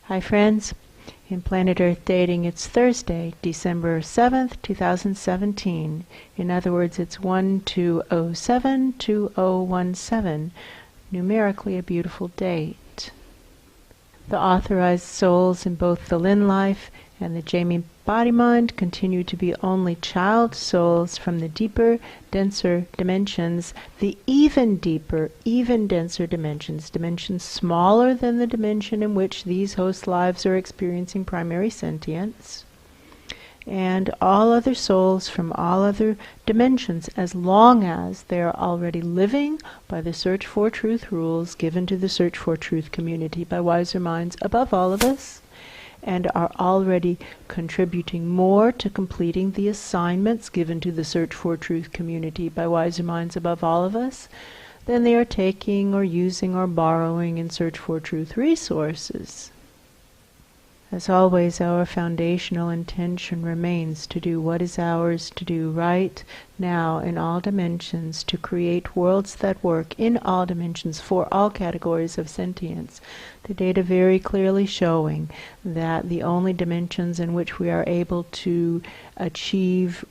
Hi friends, in Planet Earth Dating it's Thursday, December 7th, 2017. In other words, it's 1207-2017, numerically a beautiful date. The authorized souls in both the Lynn life and the Jamie body mind continue to be only child souls from the deeper, denser dimensions, the even deeper, even denser dimensions smaller than the dimension in which these host lives are experiencing primary sentience, and all other souls from all other dimensions, as long as they are already living by the Search for Truth rules given to the Search for Truth community by wiser minds above all of us, and are already contributing more to completing the assignments given to the Search for Truth community by wiser minds above all of us, than they are taking or using or borrowing in Search for Truth resources. As always, our foundational intention remains to do what is ours to do right now in all dimensions, to create worlds that work in all dimensions for all categories of sentience. The data very clearly showing that the only dimensions in which we are able to achieve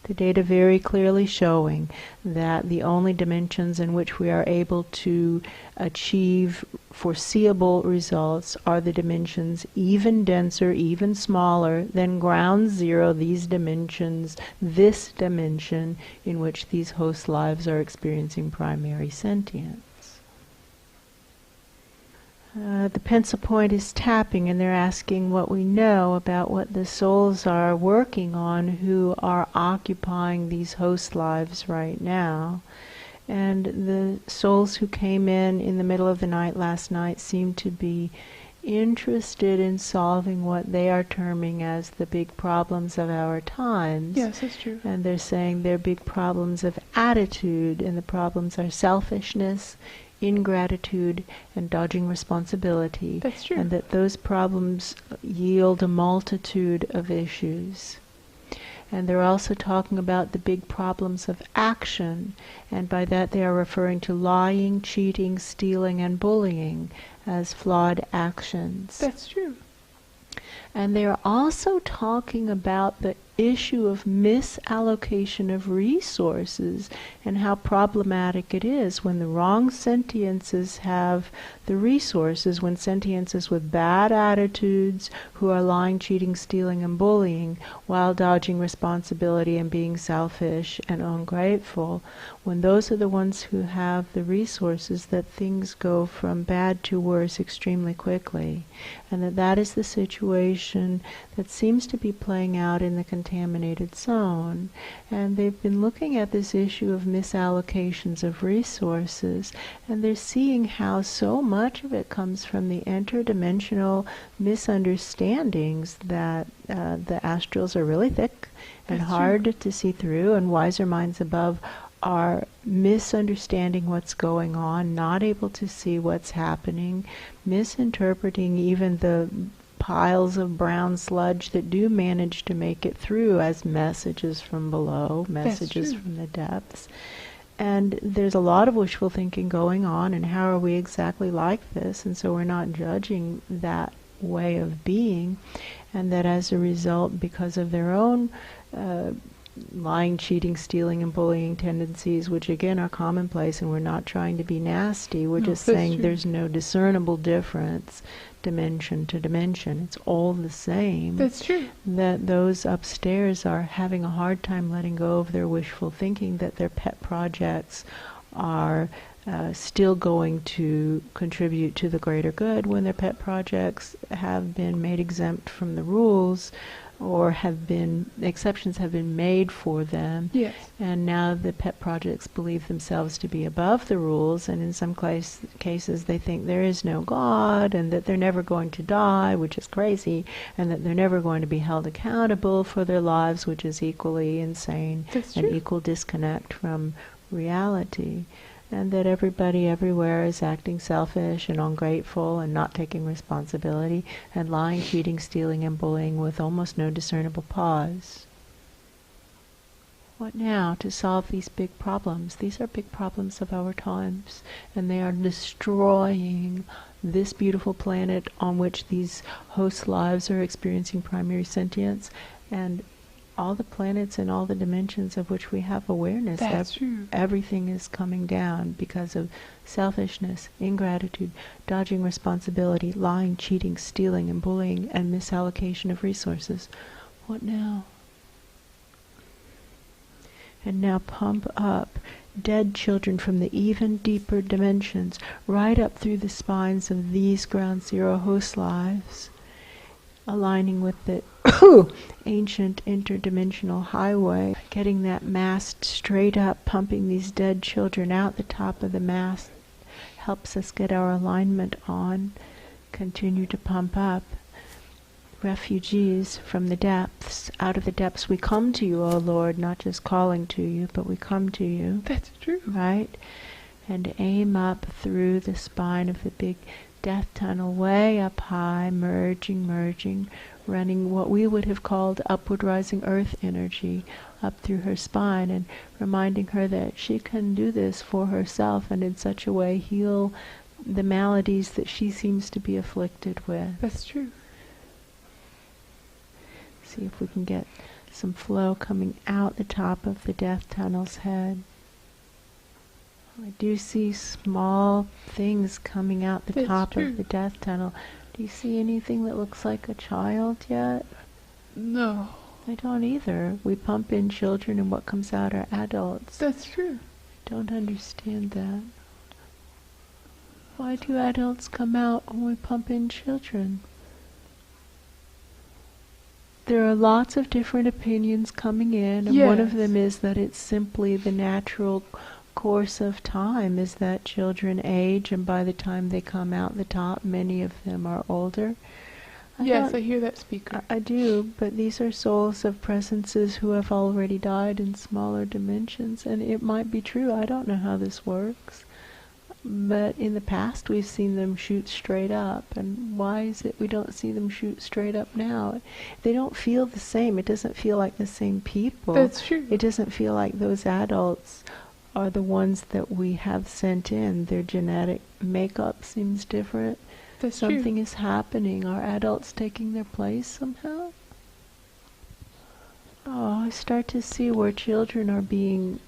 The data very clearly showing that the only dimensions in which we are able to achieve foreseeable results are the dimensions even denser, even smaller than ground zero, these dimensions, this dimension in which these host lives are experiencing primary sentience. The pencil point is tapping, and they're asking what we know about what the souls are working on who are occupying these host lives right now. And the souls who came in the middle of the night last night seem to be interested in solving what they are terming as the big problems of our times. Yes, that's true. And they're saying they're big problems of attitude, and the problems are selfishness, ingratitude, and dodging responsibility. That's true. And that those problems yield a multitude of issues. And they're also talking about the big problems of action, and by that they are referring to lying, cheating, stealing, and bullying as flawed actions. That's true. And they are also talking about the issue of misallocation of resources and how problematic it is when the wrong sentiences have the resources, when sentiences with bad attitudes who are lying, cheating, stealing, and bullying while dodging responsibility and being selfish and ungrateful, when those are the ones who have the resources, that things go from bad to worse extremely quickly. And that is the situation that seems to be playing out in the contaminated zone. And they've been looking at this issue of misallocations of resources, and they're seeing how so much of it comes from the interdimensional misunderstandings that the astrals are really thick and hard to see through, and wiser minds above are misunderstanding what's going on, not able to see what's happening, misinterpreting even the piles of brown sludge that do manage to make it through as messages from below, messages from the depths. And there's a lot of wishful thinking going on, and how are we exactly like this? And so we're not judging that way of being, and that as a result, because of their own lying, cheating, stealing, and bullying tendencies, which again are commonplace, and we're not trying to be nasty, we're just saying there's no discernible difference dimension to dimension. It's all the same. That's true. That those upstairs are having a hard time letting go of their wishful thinking, that their pet projects are still going to contribute to the greater good, when their pet projects have been made exempt from the rules, or exceptions have been made for them. Yes. And now the pet projects believe themselves to be above the rules, and in some cases they think there is no God, and that they're never going to die, which is crazy, and that they're never going to be held accountable for their lives, which is equally insane. That's an true. equal disconnect from reality. And that everybody everywhere is acting selfish and ungrateful and not taking responsibility, and lying, cheating, stealing, and bullying with almost no discernible pause. What now to solve these big problems? These are big problems of our times, and they are destroying this beautiful planet on which these host lives are experiencing primary sentience, and all the planets and all the dimensions of which we have awareness. That's true. Everything is coming down because of selfishness, ingratitude, dodging responsibility, lying, cheating, stealing, and bullying, and misallocation of resources. What now? And now pump up dead children from the even deeper dimensions, right up through the spines of these ground zero host lives, aligning with the ancient interdimensional highway, getting that mast straight up, pumping these dead children out the top of the mast, helps us get our alignment on. Continue to pump up. Refugees from the depths, out of the depths we come to you, O Lord, not just calling to you, but we come to you. That's true. Right? And aim up through the spine of the big death tunnel, way up high, merging, running what we would have called upward rising earth energy up through her spine, and reminding her that she can do this for herself and in such a way heal the maladies that she seems to be afflicted with. That's true. See if we can get some flow coming out the top of the death tunnel's head. I do see small things coming out the top of the death tunnel. Do you see anything that looks like a child yet? No. I don't either. We pump in children and what comes out are adults. That's true. I don't understand that. Why do adults come out when we pump in children? There are lots of different opinions coming in, and one of them is that it's simply the natural course of time, is that children age, and by the time they come out the top, many of them are older. Yes, I hear that speaker. I do, but these are souls of presences who have already died in smaller dimensions, and it might be true. I don't know how this works. But in the past we've seen them shoot straight up, and why is it we don't see them shoot straight up now? They don't feel the same. It doesn't feel like the same people. That's true. It doesn't feel like those adults are the ones that we have sent in. Their genetic makeup seems different. That's Something true. is happening. Are adults taking their place somehow? Oh, I start to see where children are being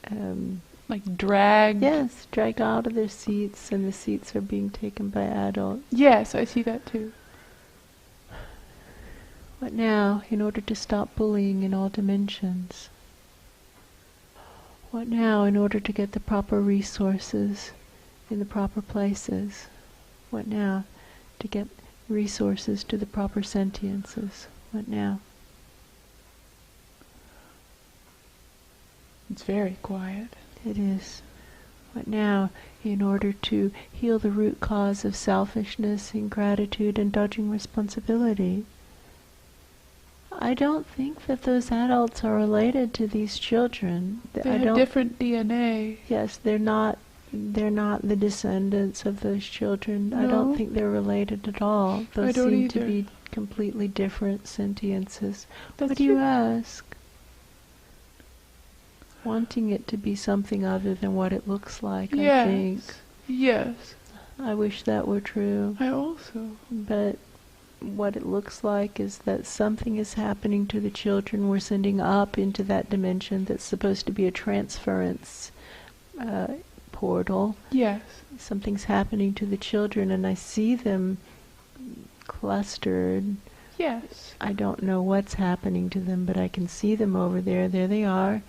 like dragged. Yes, dragged out of their seats, and the seats are being taken by adults. Yes, I see that too. What now, in order to stop bullying in all dimensions? What now, in order to get the proper resources in the proper places? What now, to get resources to the proper sentiences? What now? It's very quiet. It is. What now, in order to heal the root cause of selfishness, ingratitude, and dodging responsibility? I don't think that those adults are related to these children. They have different DNA. Yes, they're not the descendants of those children. No. I don't think they're related at all. Those I don't seem either. to be completely different sentiences. That's What do you true. ask? Wanting it to be something other than what it looks like, Yes. I think. Yes. I wish that were true. I also. But what it looks like is that something is happening to the children. We're sending up into that dimension that's supposed to be a transference portal. Yes. Something's happening to the children, and I see them clustered. Yes. I don't know what's happening to them, but I can see them over there. There they are.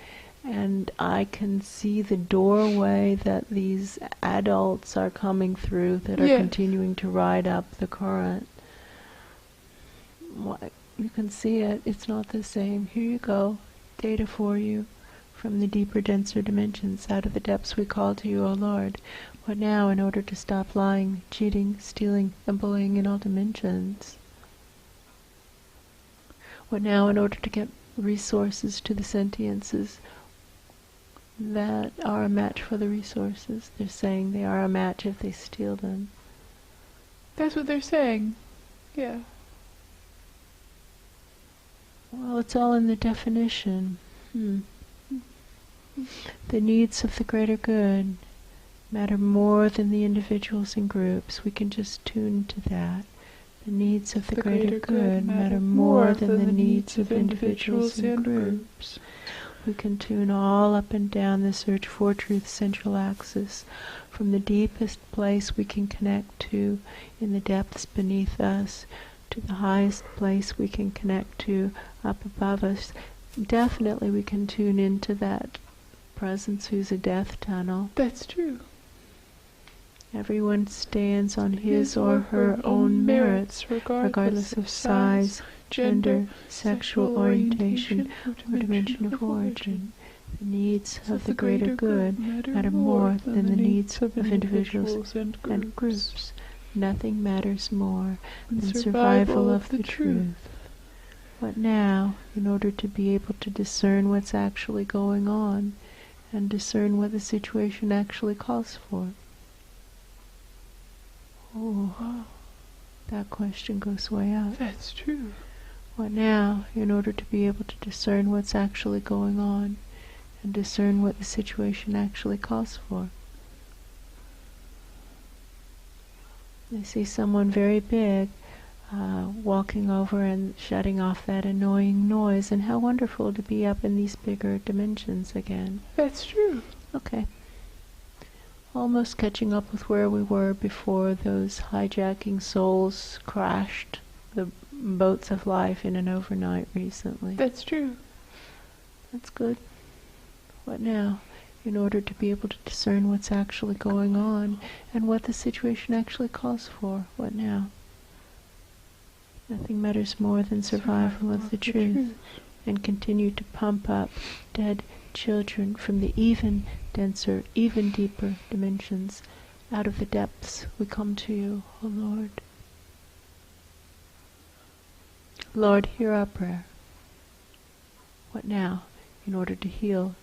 And I can see the doorway that these adults are coming through, that are continuing to ride up the current. You can see it. It's not the same. Here you go. Data for you from the deeper, denser dimensions. Out of the depths we call to you, O Lord. What now, in order to stop lying, cheating, stealing, and bullying in all dimensions? What now, in order to get resources to the sentiences that are a match for the resources? They're saying they are a match if they steal them. That's what they're saying. Yeah. Well, it's all in the definition. The needs of the greater good matter more than the individuals and groups. We can just tune to that. The needs of the greater good matter more than the needs of individuals and groups. We can tune all up and down the search for truth central axis. From the deepest place we can connect to in the depths beneath us, to the highest place we can connect to up above us. Definitely we can tune into that presence who's a death tunnel. That's true. Everyone stands on his or her own merits, regardless of size, gender, sexual orientation, or dimension of origin. The needs of the greater good matter more than the needs of individuals and groups. Nothing matters more than survival of the truth. What now, in order to be able to discern what's actually going on and discern what the situation actually calls for? Oh, that question goes way up. That's true. What now, in order to be able to discern what's actually going on and discern what the situation actually calls for? I see someone very big walking over and shutting off that annoying noise, and how wonderful to be up in these bigger dimensions again. That's true. Okay. Almost catching up with where we were before those hijacking souls crashed the boats of life in an overnight recently. That's true. That's good. What now? In order to be able to discern what's actually going on and what the situation actually calls for. What now? Nothing matters more than survival of the truth, and continue to pump up dead children from the even denser, even deeper dimensions. Out of the depths we come to you, O Lord. Lord, hear our prayer. What now, in order to heal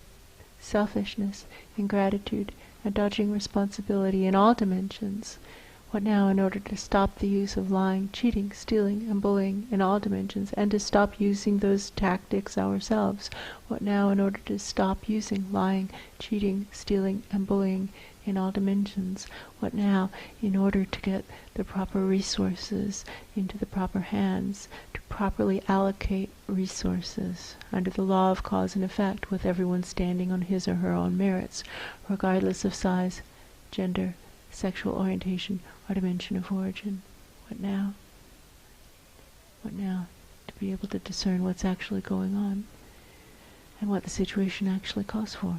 selfishness, ingratitude, and dodging responsibility in all dimensions? What now, in order to stop the use of lying, cheating, stealing, and bullying in all dimensions, and to stop using those tactics ourselves? What now, in order to stop using lying, cheating, stealing, and bullying in all dimensions? What now, in order to get the proper resources into the proper hands, to properly allocate resources under the law of cause and effect, with everyone standing on his or her own merits, regardless of size, gender, sexual orientation, or dimension of origin? What now? What now? To be able to discern what's actually going on and what the situation actually calls for.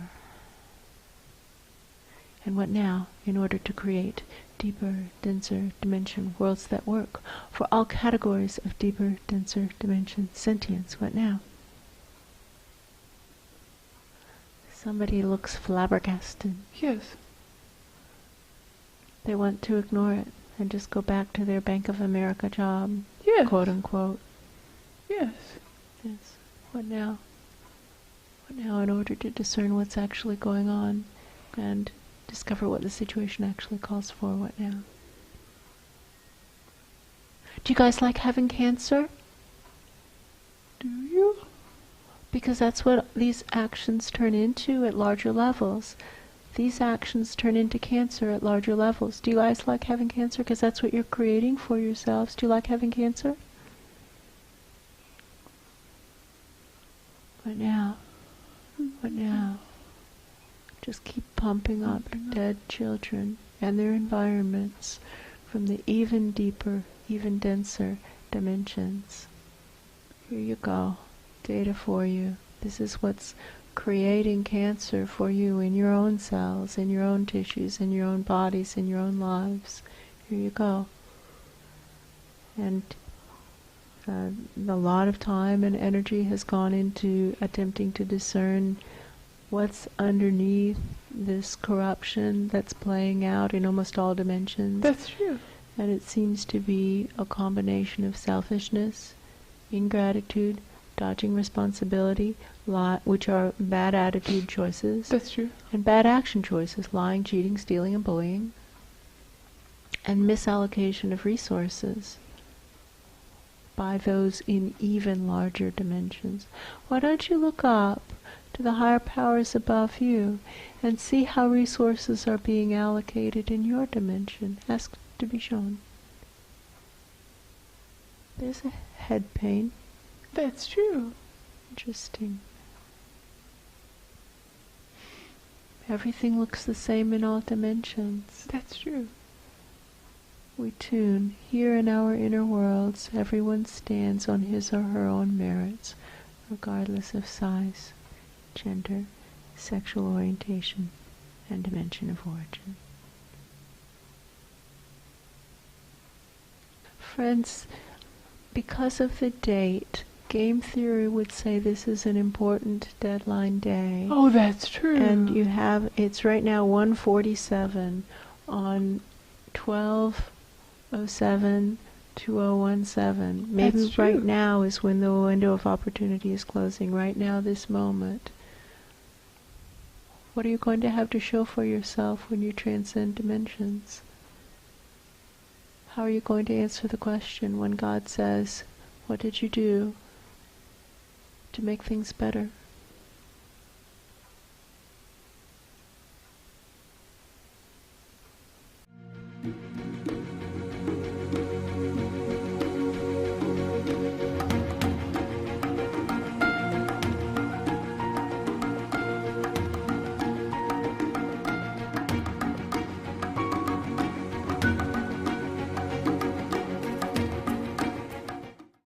And what now, in order to create deeper, denser dimension worlds that work for all categories of deeper, denser dimension sentience? What now? Somebody looks flabbergasted. Yes. They want to ignore it and just go back to their Bank of America job, Yes. quote unquote. Yes. Yes. What now? What now, in order to discern what's actually going on and discover what the situation actually calls for? What now? Do you guys like having cancer? Do you? Because that's what these actions turn into at larger levels. These actions turn into cancer at larger levels. Do you guys like having cancer? Because that's what you're creating for yourselves. Do you like having cancer? What now? What now? Just keep pumping up dead children and their environments from the even deeper, even denser dimensions. Here you go. Data for you. This is what's creating cancer for you in your own cells, in your own tissues, in your own bodies, in your own lives. Here you go. And a lot of time and energy has gone into attempting to discern what's underneath this corruption that's playing out in almost all dimensions. That's true. And it seems to be a combination of selfishness, ingratitude, dodging responsibility, which are bad attitude choices. That's true. And bad action choices, lying, cheating, stealing, and bullying. And misallocation of resources by those in even larger dimensions. Why don't you look up to the higher powers above you, and see how resources are being allocated in your dimension. Ask to be shown. There's a head pain. That's true. Interesting. Everything looks the same in all dimensions. That's true. We tune. Here in our inner worlds, everyone stands on his or her own merits, regardless of size, gender, sexual orientation, and dimension of origin. Friends, because of the date, game theory would say this is an important deadline day. Oh, that's true. And you have, it's right now 1:47 on 12/07/2017. Maybe That's true. right now is when the window of opportunity is closing, right now, this moment. What are you going to have to show for yourself when you transcend dimensions? How are you going to answer the question when God says, what did you do to make things better?